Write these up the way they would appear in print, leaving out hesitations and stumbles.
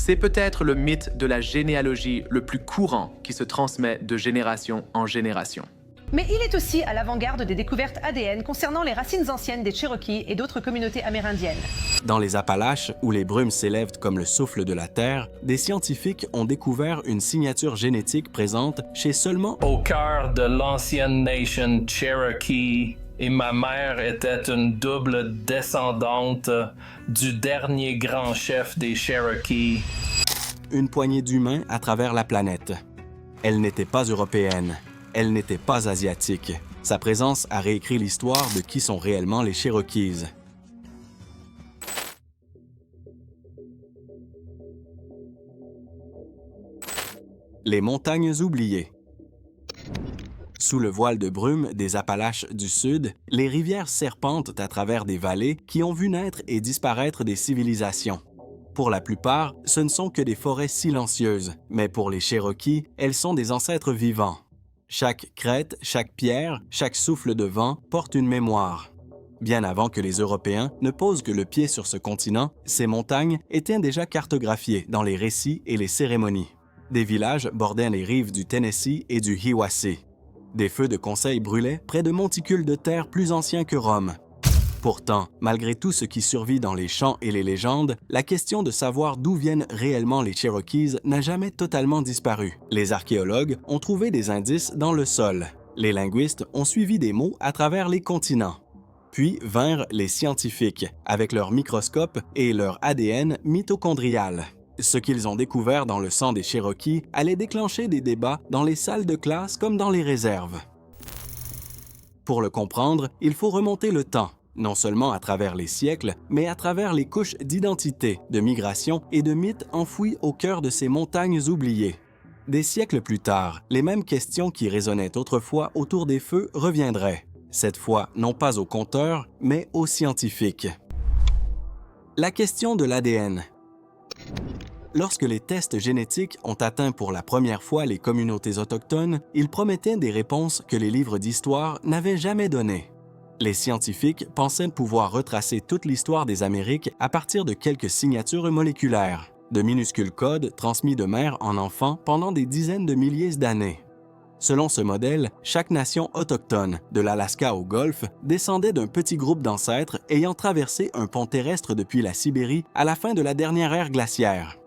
C'est peut-être le mythe de la généalogie le plus courant qui se transmet de génération en génération. Mais il est aussi à l'avant-garde des découvertes ADN concernant les racines anciennes des Cherokees et d'autres communautés amérindiennes. Dans les Appalaches, où les brumes s'élèvent comme le souffle de la Terre, des scientifiques ont découvert une signature génétique présente chez seulement au cœur de l'ancienne nation Cherokee, et ma mère était une double descendante du dernier grand chef des Cherokees. Une poignée d'humains à travers la planète. Elle n'était pas européenne. Elle n'était pas asiatique. Sa présence a réécrit l'histoire de qui sont réellement les Cherokees. Les montagnes oubliées. Sous le voile de brume des Appalaches du Sud, les rivières serpentent à travers des vallées qui ont vu naître et disparaître des civilisations. Pour la plupart, ce ne sont que des forêts silencieuses, mais pour les Cherokees, elles sont des ancêtres vivants. Chaque crête, chaque pierre, chaque souffle de vent porte une mémoire. Bien avant que les Européens ne posent que le pied sur ce continent, ces montagnes étaient déjà cartographiées dans les récits et les cérémonies. Des villages bordaient les rives du Tennessee et du Hiwassee. Des feux de conseil brûlaient près de monticules de terre plus anciens que Rome. Pourtant, malgré tout ce qui survit dans les chants et les légendes, la question de savoir d'où viennent réellement les Cherokees n'a jamais totalement disparu. Les archéologues ont trouvé des indices dans le sol. Les linguistes ont suivi des mots à travers les continents. Puis vinrent les scientifiques, avec leurs microscopes et leur ADN mitochondrial. Ce qu'ils ont découvert dans le sang des Cherokees allait déclencher des débats dans les salles de classe comme dans les réserves. Pour le comprendre, il faut remonter le temps, non seulement à travers les siècles, mais à travers les couches d'identité, de migration et de mythes enfouis au cœur de ces montagnes oubliées. Des siècles plus tard, les mêmes questions qui résonnaient autrefois autour des feux reviendraient, cette fois non pas aux conteurs, mais aux scientifiques. La question de l'ADN. Lorsque les tests génétiques ont atteint pour la première fois les communautés autochtones, ils promettaient des réponses que les livres d'histoire n'avaient jamais données. Les scientifiques pensaient pouvoir retracer toute l'histoire des Amériques à partir de quelques signatures moléculaires, de minuscules codes transmis de mère en enfant pendant des dizaines de milliers d'années. Selon ce modèle, chaque nation autochtone, de l'Alaska au Golfe, descendait d'un petit groupe d'ancêtres ayant traversé un pont terrestre depuis la Sibérie à la fin de la dernière ère glaciaire.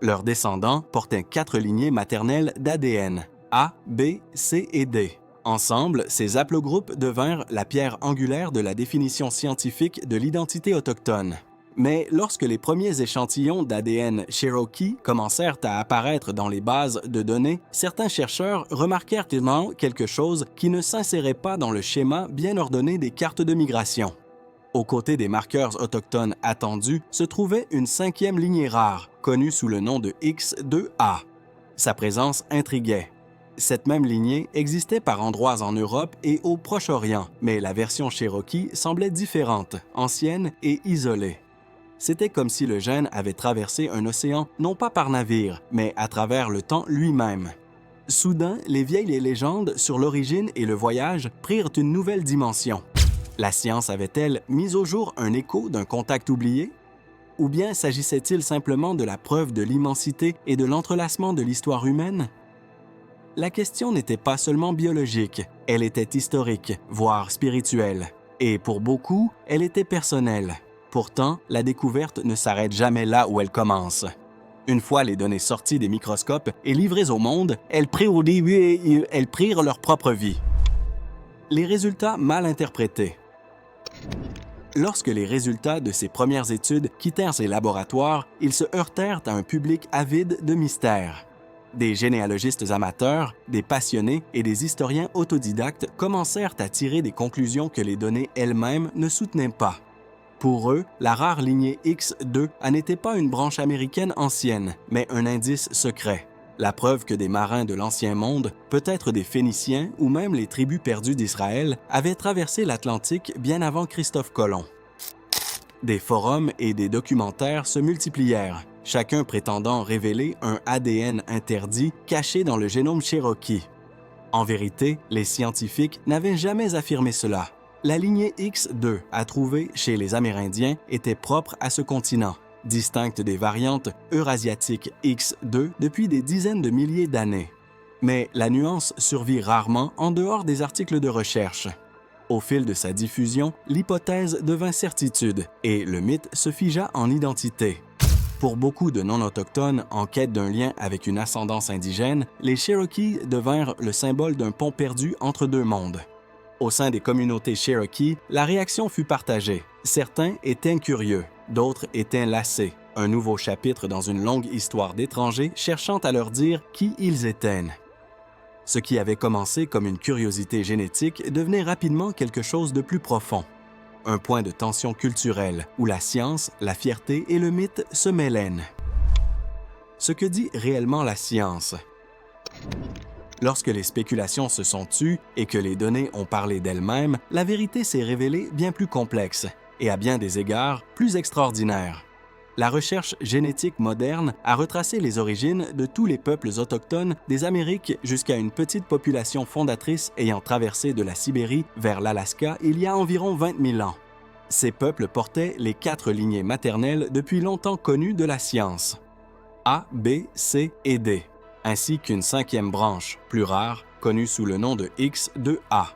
Leurs descendants portaient 4 lignées maternelles d'ADN, A, B, C et D. Ensemble, ces haplogroupes devinrent la pierre angulaire de la définition scientifique de l'identité autochtone. Mais lorsque les premiers échantillons d'ADN Cherokee commencèrent à apparaître dans les bases de données, certains chercheurs remarquèrent quelque chose qui ne s'insérait pas dans le schéma bien ordonné des cartes de migration. Aux côtés des marqueurs autochtones attendus se trouvait une 5e lignée rare, connue sous le nom de X2A. Sa présence intriguait. Cette même lignée existait par endroits en Europe et au Proche-Orient, mais la version Cherokee semblait différente, ancienne et isolée. C'était comme si le gène avait traversé un océan non pas par navire, mais à travers le temps lui-même. Soudain, les vieilles légendes sur l'origine et le voyage prirent une nouvelle dimension. La science avait-elle mis au jour un écho d'un contact oublié? Ou bien s'agissait-il simplement de la preuve de l'immensité et de l'entrelacement de l'histoire humaine? La question n'était pas seulement biologique, elle était historique, voire spirituelle. Et pour beaucoup, elle était personnelle. Pourtant, la découverte ne s'arrête jamais là où elle commence. Une fois les données sorties des microscopes et livrées au monde, elles prirent leur propre vie. Les résultats mal interprétés. Lorsque les résultats de ces premières études quittèrent ces laboratoires, ils se heurtèrent à un public avide de mystères. Des généalogistes amateurs, des passionnés et des historiens autodidactes commencèrent à tirer des conclusions que les données elles-mêmes ne soutenaient pas. Pour eux, la rare lignée X2 n'était pas une branche américaine ancienne, mais un indice secret. La preuve que des marins de l'Ancien Monde, peut-être des Phéniciens ou même les tribus perdues d'Israël, avaient traversé l'Atlantique bien avant Christophe Colomb. Des forums et des documentaires se multiplièrent, chacun prétendant révéler un ADN interdit caché dans le génome Cherokee. En vérité, les scientifiques n'avaient jamais affirmé cela. La lignée X2 à trouver chez les Amérindiens était propre à ce continent. distincte des variantes eurasiatiques X2 depuis des dizaines de milliers d'années. Mais la nuance survit rarement en dehors des articles de recherche. Au fil de sa diffusion, l'hypothèse devint certitude et le mythe se figea en identité. Pour beaucoup de non-autochtones en quête d'un lien avec une ascendance indigène, les Cherokees devinrent le symbole d'un pont perdu entre deux mondes. Au sein des communautés Cherokee, la réaction fut partagée. Certains étaient curieux, d'autres étaient lassés. Un nouveau chapitre dans une longue histoire d'étrangers cherchant à leur dire qui ils étaient. Ce qui avait commencé comme une curiosité génétique devenait rapidement quelque chose de plus profond. Un point de tension culturelle où la science, la fierté et le mythe se mêlent. Ce que dit réellement la science. Lorsque les spéculations se sont tues et que les données ont parlé d'elles-mêmes, la vérité s'est révélée bien plus complexe et à bien des égards plus extraordinaire. La recherche génétique moderne a retracé les origines de tous les peuples autochtones des Amériques jusqu'à une petite population fondatrice ayant traversé de la Sibérie vers l'Alaska il y a environ 20 000 ans. Ces peuples portaient les 4 lignées maternelles depuis longtemps connues de la science. A, B, C et D, ainsi qu'une 5e branche, plus rare, connue sous le nom de X2A.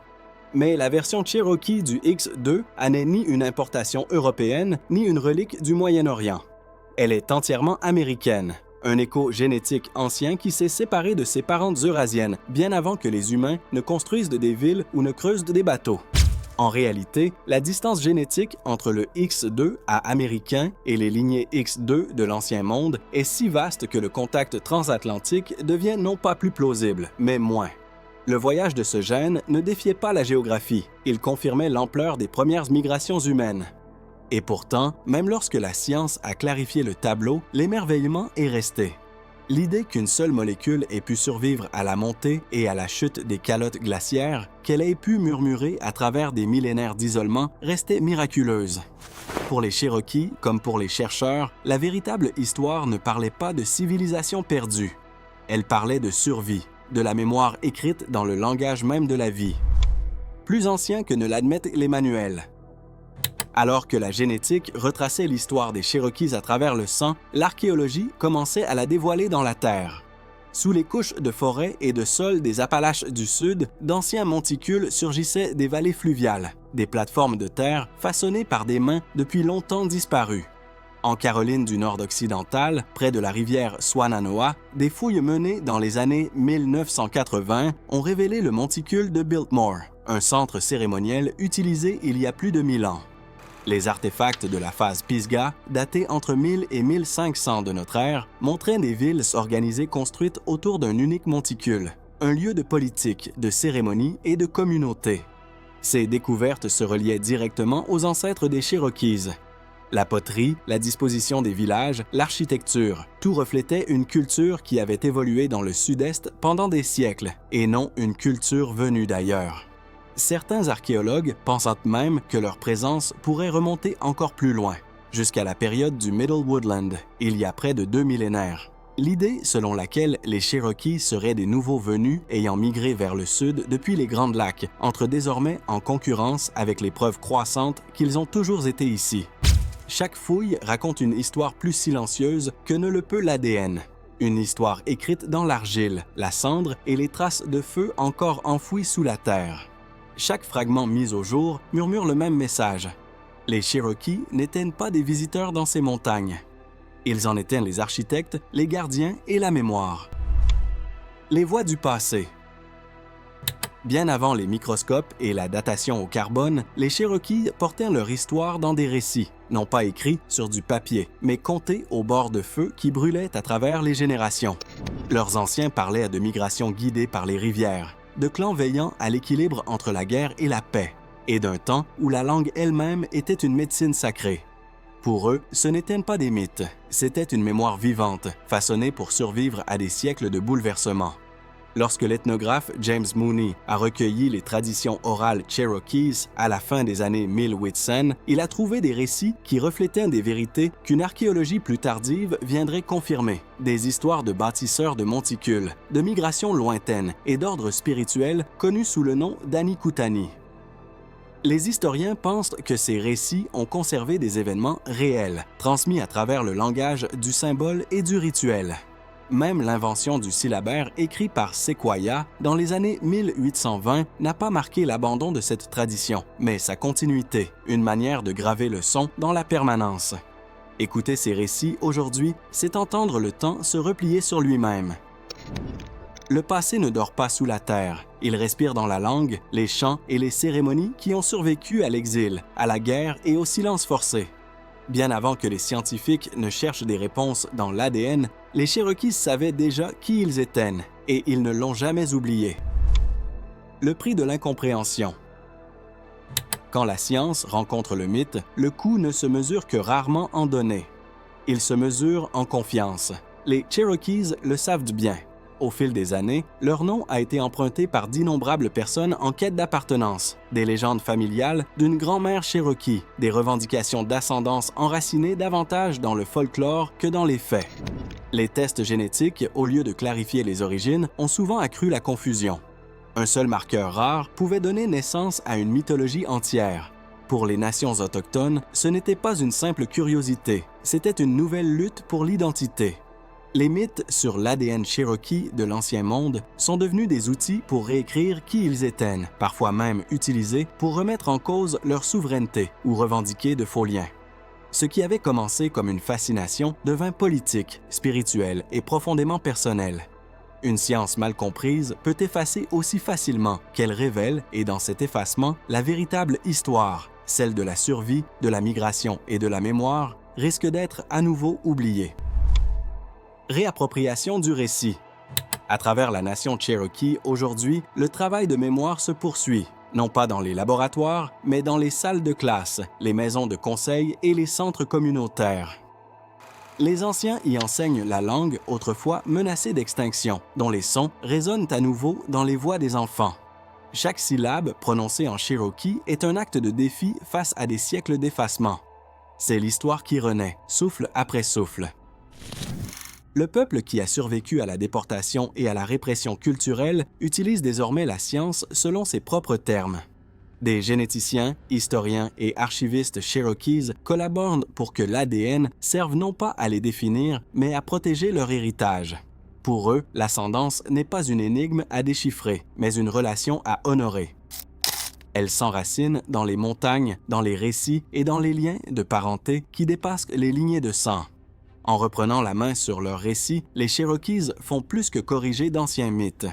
Mais la version Cherokee du X2 n'est ni une importation européenne, ni une relique du Moyen-Orient. Elle est entièrement américaine, un écho génétique ancien qui s'est séparé de ses parentes eurasiennes bien avant que les humains ne construisent des villes ou ne creusent des bateaux. En réalité, la distance génétique entre le X2 à américain et les lignées X2 de l'Ancien Monde est si vaste que le contact transatlantique devient non pas plus plausible, mais moins. Le voyage de ce gène ne défiait pas la géographie, il confirmait l'ampleur des premières migrations humaines. Et pourtant, même lorsque la science a clarifié le tableau, l'émerveillement est resté. L'idée qu'une seule molécule ait pu survivre à la montée et à la chute des calottes glaciaires, qu'elle ait pu murmurer à travers des millénaires d'isolement, restait miraculeuse. Pour les Cherokees, comme pour les chercheurs, la véritable histoire ne parlait pas de civilisation perdue. Elle parlait de survie, de la mémoire écrite dans le langage même de la vie. Plus ancien que ne l'admettent les manuels. Alors que la génétique retraçait l'histoire des Cherokees à travers le sang, l'archéologie commençait à la dévoiler dans la terre. Sous les couches de forêt et de sol des Appalaches du Sud, d'anciens monticules surgissaient des vallées fluviales, des plateformes de terre façonnées par des mains depuis longtemps disparues. En Caroline du Nord occidentale, près de la rivière Swannanoa, des fouilles menées dans les années 1980 ont révélé le monticule de Biltmore, un centre cérémoniel utilisé il y a plus de 1000 ans. Les artefacts de la phase Pisgah, datés entre 1000 et 1500 de notre ère, montraient des villes organisées construites autour d'un unique monticule, un lieu de politique, de cérémonie et de communauté. Ces découvertes se reliaient directement aux ancêtres des Cherokees. La poterie, la disposition des villages, l'architecture, tout reflétait une culture qui avait évolué dans le sud-est pendant des siècles, et non une culture venue d'ailleurs. Certains archéologues pensent même que leur présence pourrait remonter encore plus loin, jusqu'à la période du Middle Woodland, il y a près de 2 millénaires. L'idée selon laquelle les Cherokees seraient des nouveaux venus ayant migré vers le sud depuis les Grandes Lacs entre désormais en concurrence avec les preuves croissantes qu'ils ont toujours été ici. Chaque fouille raconte une histoire plus silencieuse que ne le peut l'ADN. Une histoire écrite dans l'argile, la cendre et les traces de feu encore enfouies sous la terre. Chaque fragment mis au jour murmure le même message. Les Cherokees n'étaient pas des visiteurs dans ces montagnes. Ils en étaient les architectes, les gardiens et la mémoire. Les voix du passé. Bien avant les microscopes et la datation au carbone, les Cherokees portaient leur histoire dans des récits, non pas écrits sur du papier, mais contés au bord de feu qui brûlaient à travers les générations. Leurs anciens parlaient de migrations guidées par les rivières, de clans veillant à l'équilibre entre la guerre et la paix, et d'un temps où la langue elle-même était une médecine sacrée. Pour eux, ce n'étaient pas des mythes, c'était une mémoire vivante, façonnée pour survivre à des siècles de bouleversements. Lorsque l'ethnographe James Mooney a recueilli les traditions orales Cherokees à la fin des années 1800, il a trouvé des récits qui reflétaient des vérités qu'une archéologie plus tardive viendrait confirmer, des histoires de bâtisseurs de monticules, de migrations lointaines et d'ordres spirituels connus sous le nom d'Anikutani. Les historiens pensent que ces récits ont conservé des événements réels, transmis à travers le langage du symbole et du rituel. Même l'invention du syllabaire écrit par Sequoyah dans les années 1820 n'a pas marqué l'abandon de cette tradition, mais sa continuité, une manière de graver le son dans la permanence. Écouter ces récits aujourd'hui, c'est entendre le temps se replier sur lui-même. Le passé ne dort pas sous la terre. Il respire dans la langue, les chants et les cérémonies qui ont survécu à l'exil, à la guerre et au silence forcé. Bien avant que les scientifiques ne cherchent des réponses dans l'ADN, les Cherokees savaient déjà qui ils étaient, et ils ne l'ont jamais oublié. Le prix de l'incompréhension. Quand la science rencontre le mythe, le coût ne se mesure que rarement en données. Il se mesure en confiance. Les Cherokees le savent bien. Au fil des années, leur nom a été emprunté par d'innombrables personnes en quête d'appartenance, des légendes familiales d'une grand-mère Cherokee, des revendications d'ascendance enracinées davantage dans le folklore que dans les faits. Les tests génétiques, au lieu de clarifier les origines, ont souvent accru la confusion. Un seul marqueur rare pouvait donner naissance à une mythologie entière. Pour les nations autochtones, ce n'était pas une simple curiosité, c'était une nouvelle lutte pour l'identité. Les mythes sur l'ADN Cherokee de l'Ancien Monde sont devenus des outils pour réécrire qui ils étaient, parfois même utilisés pour remettre en cause leur souveraineté ou revendiquer de faux liens. Ce qui avait commencé comme une fascination devint politique, spirituel et profondément personnel. Une science mal comprise peut effacer aussi facilement qu'elle révèle, et dans cet effacement, la véritable histoire, celle de la survie, de la migration et de la mémoire, risque d'être à nouveau oubliée. Réappropriation du récit. À travers la nation Cherokee, aujourd'hui, le travail de mémoire se poursuit, non pas dans les laboratoires, mais dans les salles de classe, les maisons de conseil et les centres communautaires. Les anciens y enseignent la langue autrefois menacée d'extinction, dont les sons résonnent à nouveau dans les voix des enfants. Chaque syllabe prononcée en Cherokee est un acte de défi face à des siècles d'effacement. C'est l'histoire qui renaît, souffle après souffle. Le peuple qui a survécu à la déportation et à la répression culturelle utilise désormais la science selon ses propres termes. Des généticiens, historiens et archivistes Cherokees collaborent pour que l'ADN serve non pas à les définir, mais à protéger leur héritage. Pour eux, l'ascendance n'est pas une énigme à déchiffrer, mais une relation à honorer. Elle s'enracine dans les montagnes, dans les récits et dans les liens de parenté qui dépassent les lignées de sang. En reprenant la main sur leurs récits, les Cherokees font plus que corriger d'anciens mythes.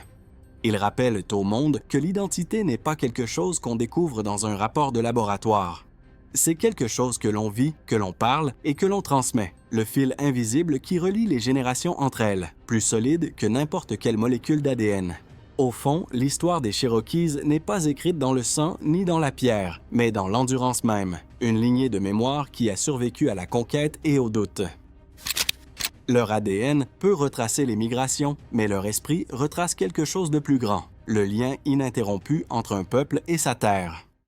Ils rappellent au monde que l'identité n'est pas quelque chose qu'on découvre dans un rapport de laboratoire. C'est quelque chose que l'on vit, que l'on parle et que l'on transmet, le fil invisible qui relie les générations entre elles, plus solide que n'importe quelle molécule d'ADN. Au fond, l'histoire des Cherokees n'est pas écrite dans le sang ni dans la pierre, mais dans l'endurance même, une lignée de mémoire qui a survécu à la conquête et au doute. Leur ADN peut retracer les migrations, mais leur esprit retrace quelque chose de plus grand, le lien ininterrompu entre un peuple et sa terre.